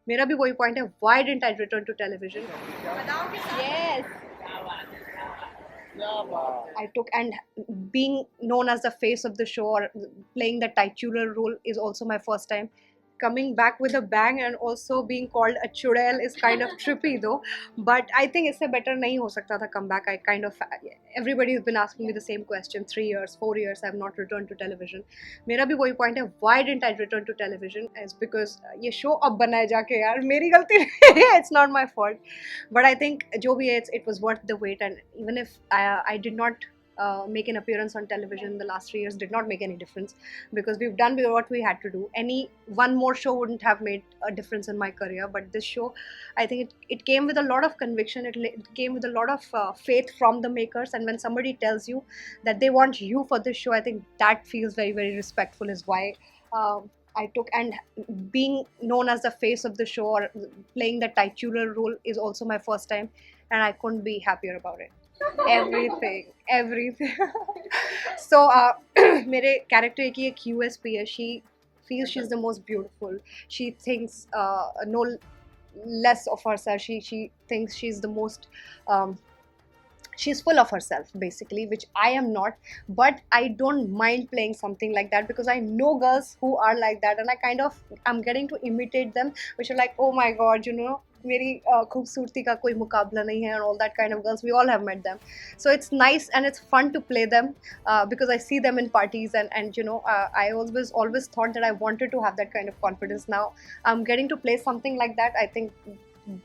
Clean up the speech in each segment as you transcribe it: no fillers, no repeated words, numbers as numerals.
मेरा भी वही पॉइंट है, why didn't I return to television? Yes. I took, and being known as the face of the show or playing the titular role is also my first time. Coming back with a bang and also being called a chudel is kind of trippy though. But I think इससे better नहीं हो सकता था comeback. I kind of, everybody has been asking me the same question. 3 years, 4 years, I have not returned to television. मेरा भी वही point है. Why didn't I return to television? Is because ये show अब बनाए जाके यार मेरी गलती नहीं है. It's not my fault. But I think जो भी है, it was worth the wait. And even if I did not make an appearance on television in the last 3 years, did not make any difference because we've done what we had to do. Any one more show wouldn't have made a difference in my career, but this show, I think it came with a lot of conviction. It came with a lot of faith from the makers, and when somebody tells you that they want you for this show, I think that feels very, very respectful. Is why I took, and being known as the face of the show or playing the titular role is also my first time, and I couldn't be happier about it. Everything. So मेरे character की एक USP है. She feels she's the most beautiful. She thinks no less of herself. She thinks she's the most she's full of herself basically, which I am not. But I don't mind playing something like that because I know girls who are like that, and I'm getting to imitate them, which are like, oh my god, मेरी खूबसूरती का कोई मुकाबला नहीं है, and all that kind of girls, we all have met them. So it's nice and it's fun to play them because I see them in parties, and I always thought that I wanted to have that kind of confidence. Now I'm getting to play something like that. I think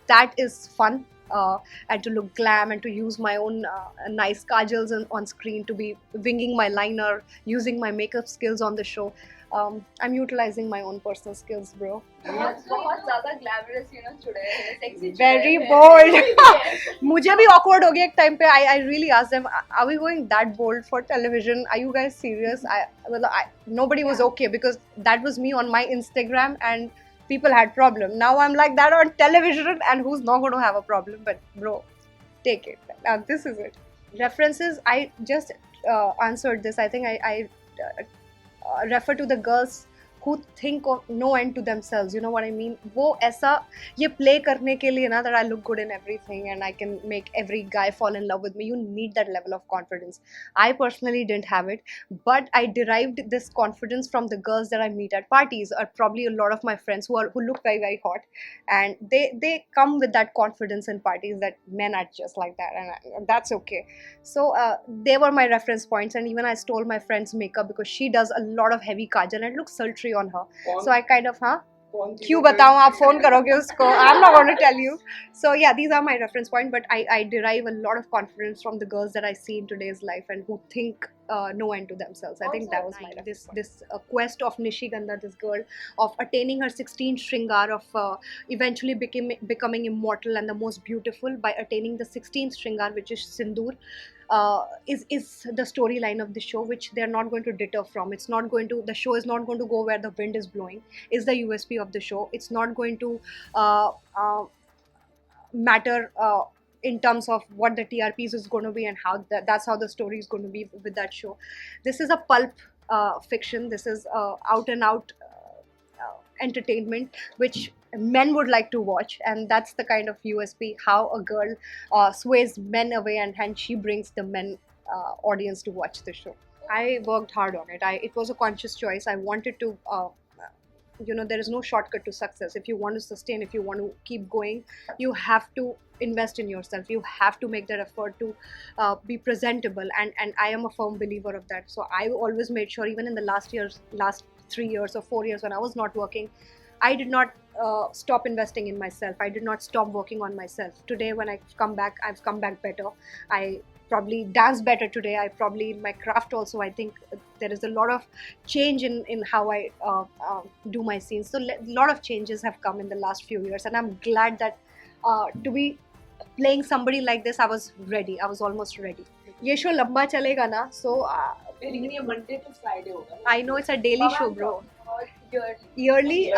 that is fun, and to look glam and to use my own nice kajals on screen, to be winging my liner, using my makeup skills on the show. I'm utilizing my own personal skills, bro. बहुत ज़्यादा glamorous, चुड़ैल है, sexy Very चुड़ैल है. bold. मुझे भी awkward हो गया एक time पे. I really asked them, are we going that bold for television? Are you guys serious? Nobody was okay because that was me on my Instagram and people had problem. Now I'm like that on television, and who's not going to have a problem? But bro, take it. Now this is it. References, I just answered this. I think I refer to the girls who think of no end to themselves. You know what I mean? वो ऐसा ये play करने के लिए ना, that I look good in everything and I can make every guy fall in love with me. You need that level of confidence. I personally didn't have it, but I derived this confidence from the girls that I meet at parties, or probably a lot of my friends who look very, very hot, and they come with that confidence in parties that men are just like that, and that's okay. So they were my reference points, and even I stole my friend's makeup because she does a lot of heavy kajal and it looks sultry on her. So I kind of क्यों बताऊँ, आप phone करोगे उसको. I'm not going to tell you. So yeah, these are my reference point, but I derive a lot of confidence from the girls that I see in today's life and who think no end to themselves. I think that was my this quest of Nishigandha, this girl, of attaining her 16th Shringar, of eventually becoming immortal and the most beautiful by attaining the 16th Shringar, which is Sindoor. Is the storyline of the show, which they're not going to deter from. The show is not going to go where the wind is blowing. Is the USP of the show. It's not going to matter in terms of what the TRPs is going to be and how that's how the story is going to be with that show. This is a pulp fiction. This is out and out entertainment which men would like to watch, and that's the kind of USP, how a girl sways men away and she brings the men audience to watch the show. I worked hard on it. It was a conscious choice. I wanted to there is no shortcut to success. If you want to sustain, if you want to keep going, you have to invest in yourself. You have to make that effort to be presentable, and I am a firm believer of that. So I always made sure, even in the last 3 years or 4 years when I was not working, I did not stop investing in myself. I did not stop working on myself. Today when I've come back better. I probably dance better today. I probably, in my craft also, I think there is a lot of change in how I do my scenes. So a lot of changes have come in the last few years, and I'm glad that to be playing somebody like this, I was ready. I was almost ready. ये show लंबा चलेगा ना, so लेकिन ये Monday to Friday होगा. I know it's a daily show, bro. Yearly,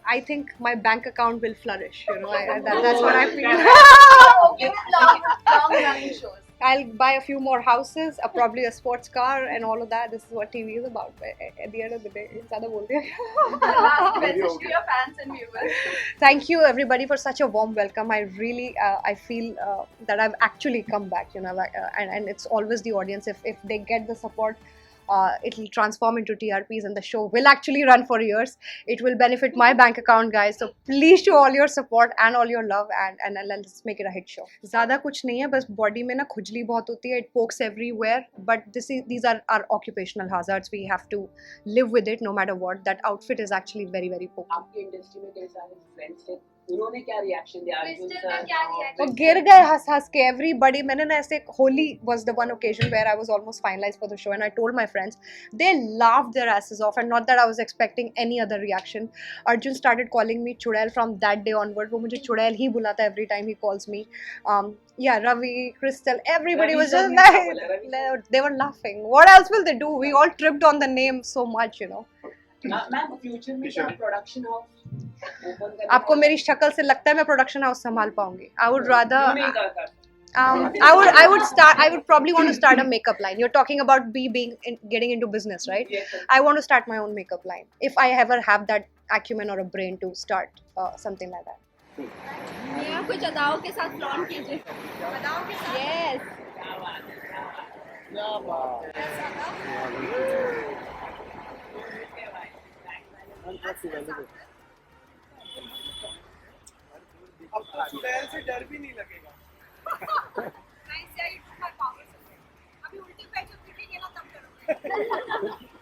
I think my bank account will flourish. That's what I feel. Okay, long running shows. I'll buy a few more houses, probably a sports car, and all of that. This is what TV is about. At the end of the day, ज़्यादा बोल दिया. Last message to your fans and viewers. Thank you everybody for such a warm welcome. I really I feel that I've actually come back, you know, and it's always the audience. If they get the support, it'll transform into TRPs and the show will actually run for years. It will benefit my bank account, guys. So please show all your support and all your love and let's make it a hit show. ज़्यादा कुछ नहीं है, बस body में ना खुजली बहुत होती है. It pokes everywhere, but these are our occupational hazards. We have to live with it no matter what. That outfit is actually very very pokey. आपकी इंडस्ट्री में कई सारे फ्रेंड्स थे, उन्होंने क्या रिएक्शन दिया? अर्जुन Crystal का सर क्या reaction? वो गिर गए हंस हंस के. एवरीबडी, मैंने ना ऐसे, Holi was the one occasion where I was almost finalized for the show and I told my friends, they laughed their asses off, and not that I was expecting any other reaction. Arjun started calling me Chudail from that day onward. वो मुझे चुड़ैल ही बुलाता every time he calls me. Yeah, Ravi, Crystal, everybody Ravi was sir just ने क्या बोला? Ravi like, they were laughing. What else will they do? We all tripped on the name so much, you know. Ma'am future में क्या production house open करने आपको मेरी शक्ल से लगता है मैं प्रोडक्शन हाउस संभाल पाऊंगी? I would rather. क्यों नहीं करता? I would probably want to start a makeup line. You're talking about me getting into business, right? Yes, sir. I want to start my own makeup line if I ever have that acumen or a brain to start something like that. Neha कुछ अदाओं के साथ flaunt कीजिए. अदाओं के साथ. Yes. अब तो चुड़ैल से डर भी नहीं लगेगा. Nice, yeah, you took my powers away. अभी उल्टी पैर जब पीटेंगे ना तब करोगे.